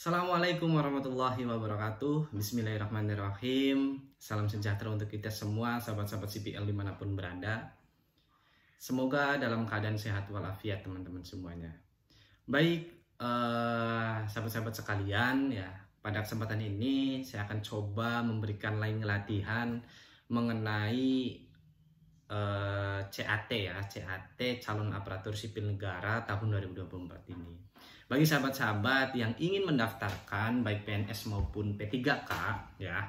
Assalamualaikum warahmatullahi wabarakatuh. Bismillahirrahmanirrahim. Salam sejahtera untuk kita semua, sahabat-sahabat CPL dimanapun berada. Semoga dalam keadaan sehat walafiat teman-teman semuanya. Baik, sahabat-sahabat sekalian, ya, pada kesempatan ini saya akan coba memberikan latihan mengenai CAT calon aparatur sipil negara tahun 2024 ini. Bagi sahabat-sahabat yang ingin mendaftarkan baik PNS maupun P3K, ya,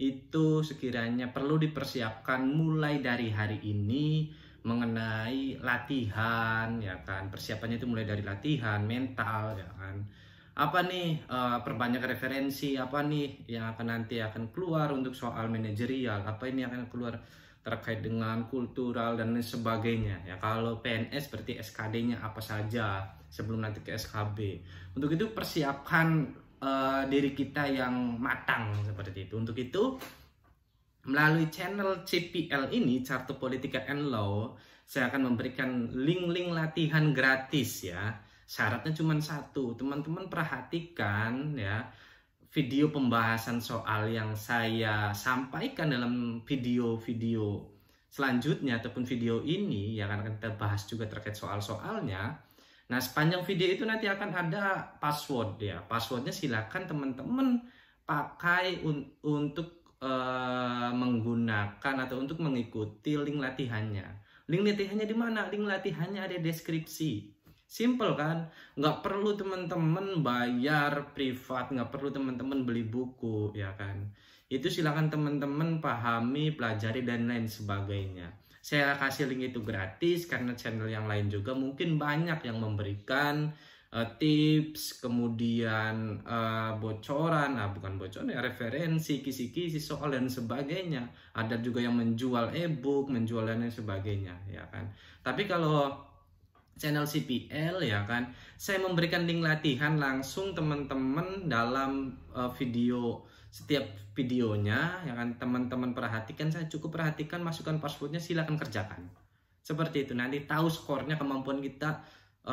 itu sekiranya perlu dipersiapkan mulai dari hari ini mengenai latihan, ya kan. Persiapannya itu mulai dari latihan mental, ya kan. Apa nih perbanyak referensi, apa nih yang nanti akan keluar untuk soal manajerial, apa ini akan keluar terkait dengan kultural dan lain sebagainya. Ya, kalau PNS berarti SKD-nya apa saja sebelum nanti ke SKB. Untuk itu persiapkan diri kita yang matang seperti itu. Untuk itu melalui channel CPL ini, Carta Politika and Law, saya akan memberikan link-link latihan gratis, ya. Syaratnya cuma satu, teman-teman perhatikan, ya, video pembahasan soal yang saya sampaikan dalam video-video selanjutnya ataupun video ini, yang akan kita bahas juga terkait soal-soalnya. Nah, sepanjang video itu nanti akan ada password, ya. Passwordnya silakan teman-teman pakai untuk menggunakan atau untuk mengikuti link latihannya. Link latihannya di mana? Link latihannya ada di deskripsi. Simple kan? Nggak perlu teman-teman bayar privat, nggak perlu teman-teman beli buku, ya kan? Itu silakan teman-teman pahami, pelajari, dan lain sebagainya. Saya kasih link itu gratis karena channel yang lain juga mungkin banyak yang memberikan tips, kemudian bocoran, bukan bocoran, ya, referensi, kisi-kisi soal dan sebagainya. Ada juga yang menjual e-book, menjual dan lain sebagainya, ya kan? Tapi kalau channel CPL, ya kan, saya memberikan link latihan langsung teman-teman dalam video, setiap videonya, ya kan. Teman-teman perhatikan, saya cukup perhatikan, masukkan passwordnya, silakan kerjakan seperti itu. Nanti tahu skornya, kemampuan kita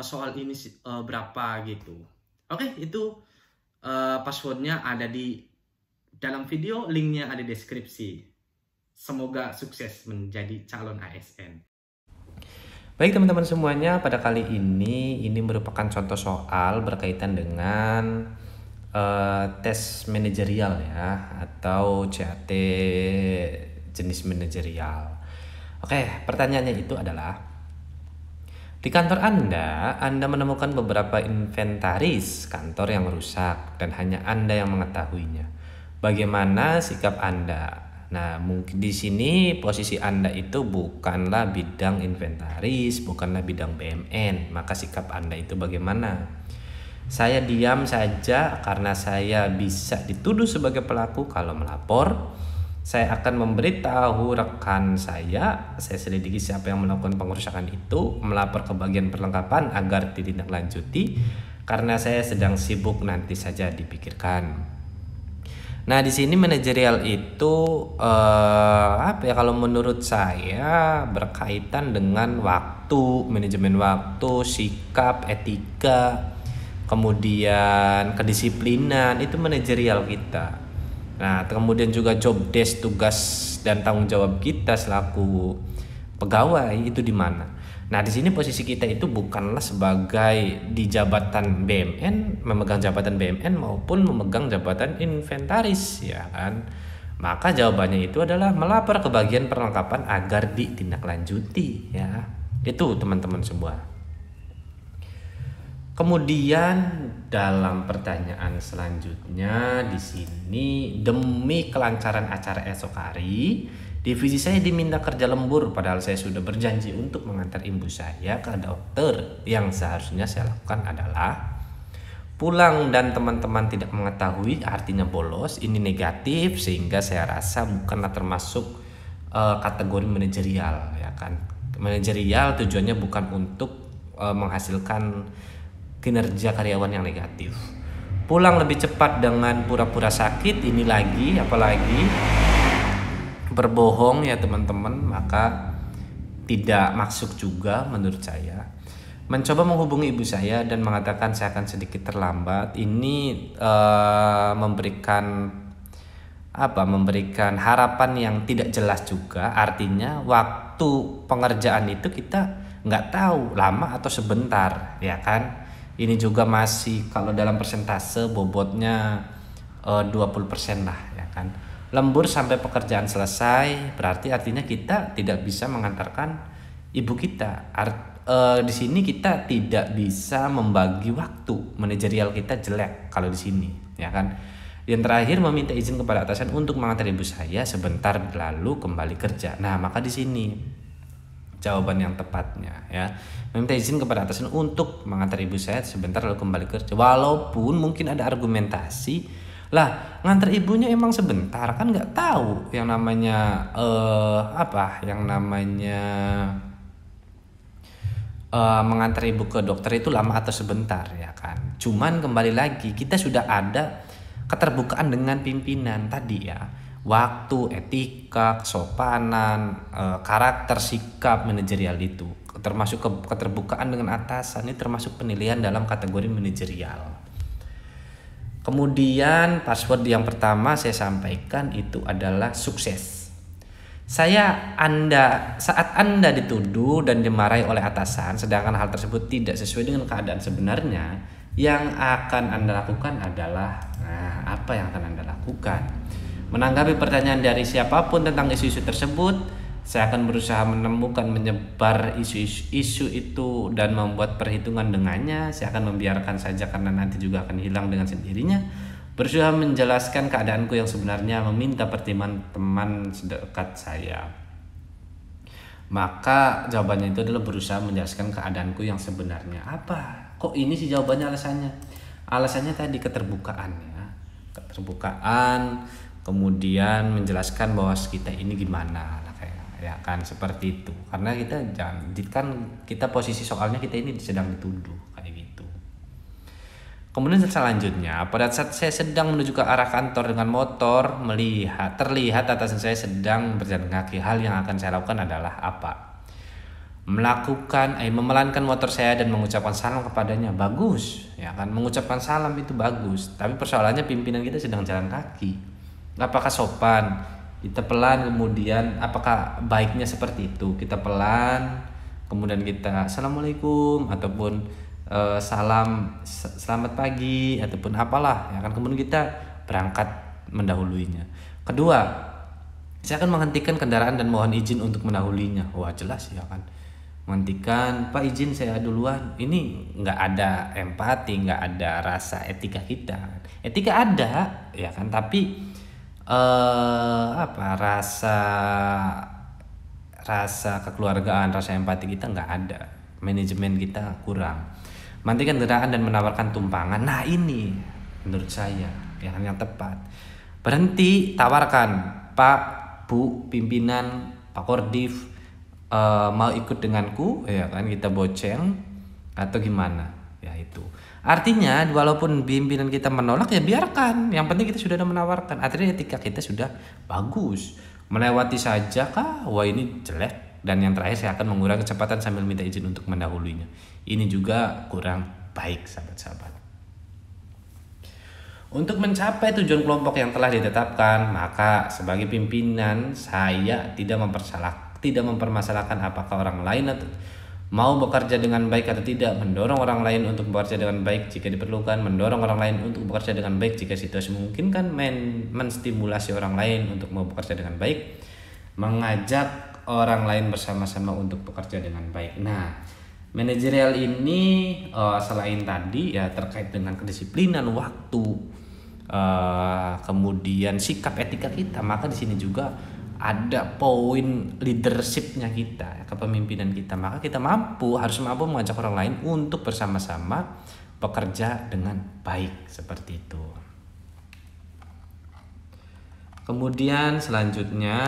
soal ini berapa gitu. Oke, itu passwordnya ada di dalam video, linknya ada di deskripsi. Semoga sukses menjadi calon ASN. Baik teman-teman semuanya, pada kali ini merupakan contoh soal berkaitan dengan tes manajerial, ya, atau CAT jenis manajerial. Oke, pertanyaannya itu adalah, di kantor Anda menemukan beberapa inventaris kantor yang rusak dan hanya Anda yang mengetahuinya. Bagaimana sikap Anda? Nah, mungkin di sini posisi Anda itu bukanlah bidang inventaris, bukanlah bidang BMN, maka sikap Anda itu bagaimana? Saya diam saja karena saya bisa dituduh sebagai pelaku. Kalau melapor, saya akan memberitahu rekan saya selidiki siapa yang melakukan pengerusakan itu, melapor ke bagian perlengkapan agar ditindaklanjuti, karena saya sedang sibuk, nanti saja dipikirkan. Nah, di sini manajerial itu kalau menurut saya berkaitan dengan waktu, manajemen waktu, sikap, etika, kemudian kedisiplinan, itu manajerial kita. Nah, kemudian juga job desk, tugas dan tanggung jawab kita selaku pegawai itu di mana? Nah, di sini posisi kita itu bukanlah sebagai di jabatan BMN, memegang jabatan BMN maupun memegang jabatan inventaris, ya kan. Maka jawabannya itu adalah melapor ke bagian perlengkapan agar ditindaklanjuti, ya. Itu teman-teman semua. Kemudian dalam pertanyaan selanjutnya di sini, demi kelancaran acara esok hari, divisi saya diminta kerja lembur, padahal saya sudah berjanji untuk mengantar ibu saya ke dokter. Yang seharusnya saya lakukan adalah pulang dan teman-teman tidak mengetahui, artinya bolos. Ini negatif, sehingga saya rasa bukanlah termasuk kategori manajerial, ya kan. Manajerial tujuannya bukan untuk menghasilkan kinerja karyawan yang negatif. Pulang lebih cepat dengan pura-pura sakit, ini lagi, apalagi berbohong, ya teman-teman, maka tidak masuk juga menurut saya. mencoba menghubungi ibu saya dan mengatakan saya akan sedikit terlambat. Ini memberikan harapan yang tidak jelas juga. Artinya waktu pengerjaan itu kita nggak tahu lama atau sebentar, ya kan. Ini juga masih kalau dalam persentase bobotnya 20% lah, ya kan. Lembur sampai pekerjaan selesai, berarti artinya kita tidak bisa mengantarkan ibu kita. Di sini kita tidak bisa membagi waktu, manajerial kita jelek kalau di sini, ya kan. Yang terakhir, meminta izin kepada atasan untuk mengantar ibu saya sebentar lalu kembali kerja. Nah, maka di sini jawaban yang tepatnya, ya. Meminta izin kepada atasan untuk mengantar ibu saya sebentar lalu kembali kerja. Walaupun mungkin ada argumentasi, lah ngantar ibunya emang sebentar, kan nggak tahu yang namanya mengantar ibu ke dokter itu lama atau sebentar, ya kan. Cuman kembali lagi, kita sudah ada keterbukaan dengan pimpinan tadi, ya. Waktu, etika, kesopanan, karakter, sikap manajerial itu, termasuk keterbukaan dengan atasan, ini termasuk penilaian dalam kategori manajerial. Kemudian password yang pertama saya sampaikan itu adalah sukses. Saat Anda dituduh dan dimarahi oleh atasan, sedangkan hal tersebut tidak sesuai dengan keadaan sebenarnya, yang akan Anda lakukan adalah, apa yang akan Anda lakukan? Menanggapi pertanyaan dari siapapun tentang isu-isu tersebut, saya akan berusaha menemukan, menyebar isu itu dan membuat perhitungan dengannya. Saya akan membiarkan saja karena nanti juga akan hilang dengan sendirinya. Berusaha menjelaskan keadaanku yang sebenarnya, meminta pertimbangan teman sedekat saya. Maka jawabannya itu adalah berusaha menjelaskan keadaanku yang sebenarnya. Apa? Kok ini sih jawabannya alasannya? Alasannya tadi keterbukaan, ya. Keterbukaan, kemudian menjelaskan bahwa kita ini gimana, ya kan, seperti itu. Karena kita posisi soalnya kita ini sedang dituduh kayak gitu. Kemudian selanjutnya, pada saat saya sedang menuju ke arah kantor dengan motor, terlihat atasan saya sedang berjalan kaki. Hal yang akan saya lakukan adalah apa? Memelankan motor saya dan mengucapkan salam kepadanya. Bagus, ya kan, mengucapkan salam itu bagus. Tapi persoalannya pimpinan kita sedang jalan kaki. Apakah sopan? Kita pelan, kemudian apakah baiknya seperti itu? Kita pelan, kemudian kita assalamualaikum ataupun selamat pagi ataupun apalah, ya kan. Kemudian kita berangkat mendahuluinya. Kedua, saya akan menghentikan kendaraan dan mohon izin untuk mendahulinya. Wah, jelas, ya kan. Menghentikan, Pak izin saya duluan. Ini nggak ada empati, nggak ada rasa etika kita. Etika ada, ya kan, tapi rasa kekeluargaan, rasa empati kita nggak ada. Manajemen kita kurang. Menghentikan kendaraan dan menawarkan tumpangan. Nah, ini menurut saya yang tepat. Berhenti, tawarkan, Pak, Bu, pimpinan, Pak Kordif, mau ikut denganku, ya kan, kita boceng atau gimana, ya itu. Artinya walaupun pimpinan kita menolak, ya biarkan, yang penting kita sudah ada menawarkan. Artinya etika kita sudah bagus. Melewati saja kah? Wah, ini jelek. Dan yang terakhir, saya akan mengurangi kecepatan sambil minta izin untuk mendahulunya. Ini juga kurang baik, sahabat-sahabat. Untuk mencapai tujuan kelompok yang telah ditetapkan, maka sebagai pimpinan saya tidak mempermasalahkan apakah orang lain atau mau bekerja dengan baik atau tidak, mendorong orang lain untuk bekerja dengan baik jika diperlukan, mendorong orang lain untuk bekerja dengan baik jika situasi memungkinkan, menstimulasi orang lain untuk mau bekerja dengan baik, mengajak orang lain bersama-sama untuk bekerja dengan baik. Nah, manajerial ini selain tadi, ya, terkait dengan kedisiplinan waktu, kemudian sikap etika kita, maka di sini juga ada poin leadershipnya kita, kepemimpinan kita. Maka kita harus mampu mengajak orang lain untuk bersama-sama bekerja dengan baik, seperti itu. Kemudian selanjutnya,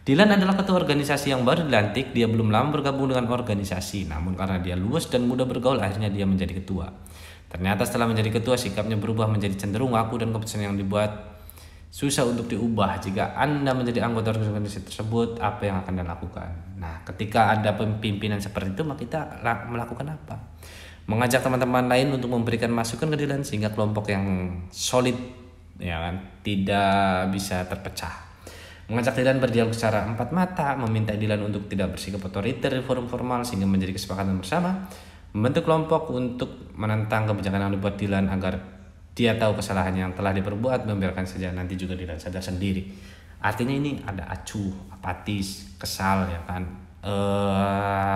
Dylan adalah ketua organisasi yang baru dilantik. Dia belum lama bergabung dengan organisasi, namun karena dia luas dan mudah bergaul, akhirnya dia menjadi ketua. Ternyata setelah menjadi ketua, sikapnya berubah menjadi cenderung waku dan keputusan yang dibuat susah untuk diubah. Jika Anda menjadi anggota organisasi tersebut, apa yang akan Anda lakukan? Nah, ketika ada pimpinan seperti itu, maka kita melakukan apa? Mengajak teman-teman lain untuk memberikan masukan ke Dilan sehingga kelompok yang solid, ya kan, tidak bisa terpecah. Mengajak Dilan berdialog secara empat mata, meminta Dilan untuk tidak bersikap otoriter di forum formal sehingga menjadi kesepakatan bersama, membentuk kelompok untuk menentang kebijakan yang dibuat Dilan agar dia tahu kesalahan yang telah diperbuat, membiarkan saja nanti juga Dilan sadar sendiri. Artinya ini ada acuh, apatis, kesal, ya kan,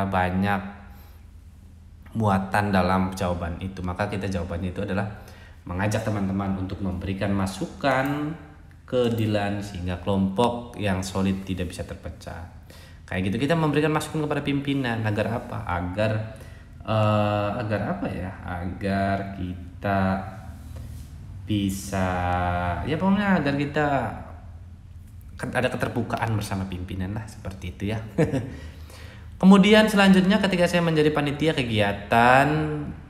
banyak muatan dalam jawaban itu. Maka kita jawabannya itu adalah mengajak teman-teman untuk memberikan masukan ke Dilan sehingga kelompok yang solid tidak bisa terpecah. Kayak gitu, kita memberikan masukan kepada pimpinan agar apa? Agar apa ya? Agar kita bisa, ya pokoknya agar kita ada keterbukaan bersama pimpinan lah, seperti itu ya. Kemudian selanjutnya ketika saya menjadi panitia kegiatan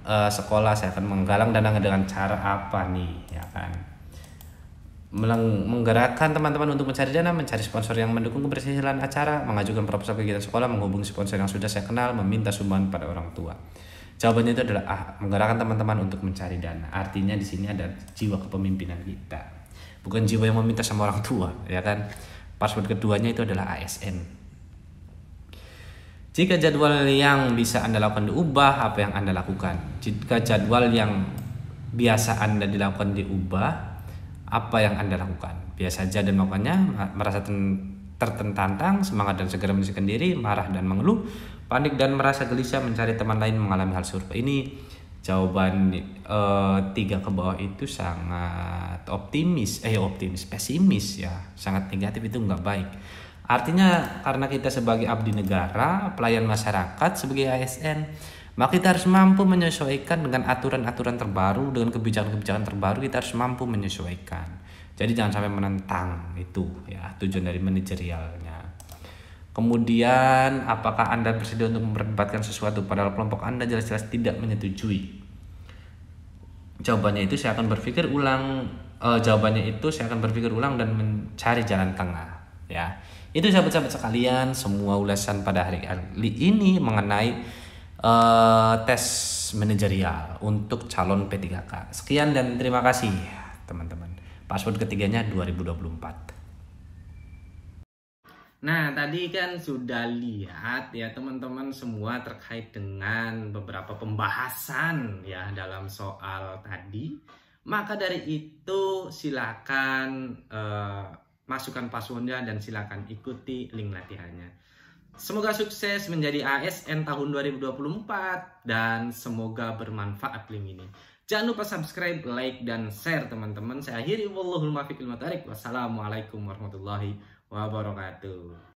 sekolah, saya akan menggalang dana dengan cara apa nih, ya kan? Menggerakkan teman-teman untuk mencari dana, mencari sponsor yang mendukung keberhasilan acara, mengajukan proposal kegiatan sekolah, menghubungi sponsor yang sudah saya kenal, meminta sumbangan pada orang tua. Jawabannya itu adalah menggerakkan teman-teman untuk mencari dana. Artinya di sini ada jiwa kepemimpinan kita, bukan jiwa yang meminta sama orang tua, ya kan. Password keduanya itu adalah ASN. Jika jadwal yang bisa Anda lakukan diubah, apa yang Anda lakukan? Jika jadwal yang biasa Anda dilakukan diubah, apa yang Anda lakukan? Biasa saja dan melakukannya, merasa tertentang, semangat dan segera menyelesaikan diri, marah dan mengeluh, panik dan merasa gelisah, mencari teman lain mengalami hal serupa. Ini jawaban 3 ke bawah itu sangat pesimis ya, sangat negatif, itu nggak baik. Artinya karena kita sebagai abdi negara, pelayan masyarakat, sebagai ASN, maka kita harus mampu menyesuaikan dengan aturan-aturan terbaru, dengan kebijakan-kebijakan terbaru. Kita harus mampu menyesuaikan. Jadi jangan sampai menentang, itu ya tujuan dari manajerialnya. Kemudian apakah Anda bersedia untuk memperdebatkan sesuatu padahal kelompok Anda jelas-jelas tidak menyetujui? Jawabannya itu saya akan berpikir ulang. Dan mencari jalan tengah. Ya, itu sahabat-sahabat sekalian, semua ulasan pada hari ini mengenai tes manajerial untuk calon P3K. Sekian dan terima kasih teman-teman. Password ketiganya 2024. Nah, tadi kan sudah lihat ya teman-teman semua terkait dengan beberapa pembahasan ya dalam soal tadi. Maka dari itu silakan masukkan passwordnya dan silakan ikuti link latihannya. Semoga sukses menjadi ASN tahun 2024 dan semoga bermanfaat link ini. Jangan lupa subscribe, like, dan share teman-teman. Saya akhiri, wallahul muwaffiq. Wassalamualaikum warahmatullahi wabarakatuh.